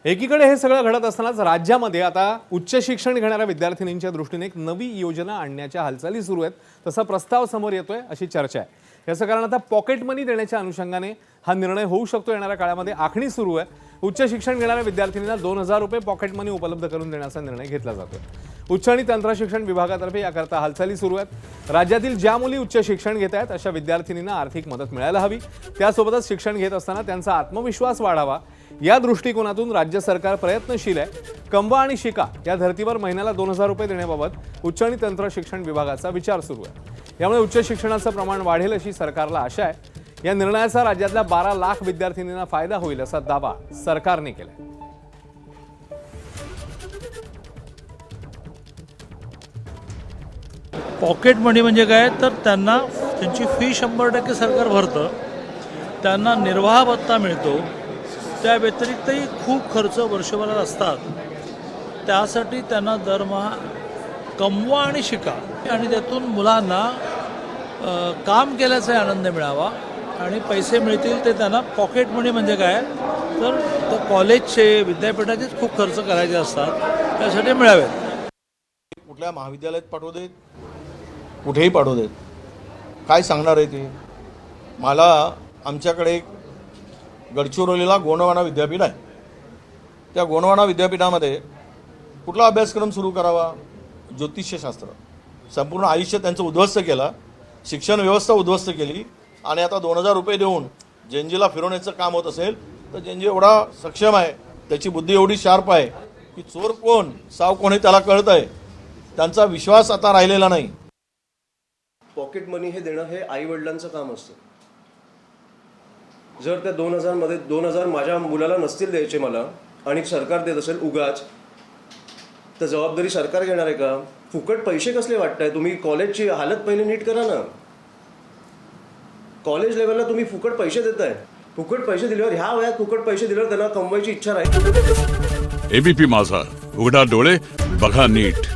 एकीकडे हे सगळं घडत असतानाच राज्यामध्ये आता उच्च शिक्षण घेणाऱ्या विद्यार्थिनींच्या दृष्टीने एक नवी योजना आणण्याच्या हालचाली सुरू आहेत। तसा प्रस्ताव समोर येतोय अशी चर्चा आहे। याचं कारण आता पॉकेट मनी देण्याच्या अनुषंगाने हा निर्णय होऊ शकतो। येणाऱ्या काळामध्ये आखणी सुरू आहे। उच्च शिक्षण घेणाऱ्या विद्यार्थिनींना 2000 रुपये पॉकेट मनी उपलब्ध करून देण्याचा निर्णय घेतला जातोय। उच्च आणि तंत्र शिक्षण विभागातर्फे याकरता हालचाली सुरू आहेत। राज्यातील ज्या मुली उच्च शिक्षण घेत आहेत अशा विद्यार्थिनींना आर्थिक मदत मिळायला हवी। त्यासोबतच शिक्षण घेत असताना त्यांचा आत्मविश्वास वाढावा या दृष्टिकोनातून राज्य सरकार प्रयत्नशील आहे। कमवा आणि शिका या धर्तीवर महिन्याला 2000 रुपये देण्याबाबत उच्च आणि तंत्र शिक्षण विभागाचा विचार सुरू आहे। यामुळे उच्च शिक्षणाचं प्रमाण वाढेल अशी सरकारला आशा आहे। या निर्णयाचा राज्यातल्या 12 लाख विद्यार्थिनींना फायदा होईल असा दावा सरकारने केलाय। पॉकेट मनी म्हणजे काय तर त्यांना त्यांची फी 100% सरकार भरतं, त्यांना निर्वाह भत्ता मिळतो। त्या व्यतिरिक्तही खूप खर्च वर्षभरात असतात। त्यासाठी त्यांना दरमहा कमवा आणि शिका आणि त्यातून मुलांना काम केल्याचा आनंद मिळावा आणि पैसे मिळतील ते त्यांना पॉकेट मनी म्हणजे काय तर कॉलेजचे विद्यापीठाचेच खूप खर्च करायचे असतात त्यासाठी मिळावेत। कुठल्या महाविद्यालयात पाठवू देत, कुठेही पाठवू देत, काय सांगणार आहे ते मला। आमच्याकडे एक गडचिरोलीला गोंडवाना विद्यापीठ आहे। त्या गोंडवाना विद्यापीठामध्ये कुठला अभ्यासक्रम सुरू करावा? ज्योतिष्यशास्त्र। संपूर्ण आयुष्य त्यांचं उद्ध्वस्त केलं, शिक्षण व्यवस्था उद्ध्वस्त केली आणि आता 2000 रुपये देऊन जेनजीला फिरवण्याचं काम होत असेल तर जेनजी एवढा सक्षम आहे, त्याची बुद्धी एवढी शार्प आहे की चोर कोण साव कोण हे त्याला कळत आहे। त्यांचा विश्वास आता राहिलेला नाही। पॉकेट मनी हे देणं हे आई वडिलांचं काम असतं। जर त्या 2000 मध्ये 2000 माझ्या मुलाला नसतील द्यायचे मला आणि सरकार देत असेल उगाच, तर जबाबदारी सरकार घेणार आहे का? फुकट पैसे कसले वाटताय तुम्ही? कॉलेजची हालत पहिले नीट करा ना। कॉलेज लेवलला तुम्ही फुकट पैसे देताय। फुकट पैसे दिल्यावर ह्या वयात फुकट पैसे दिल्यावर त्यांना कमवायची इच्छा राहील? एबीपी माझा, उघडा डोळे बघा नीट।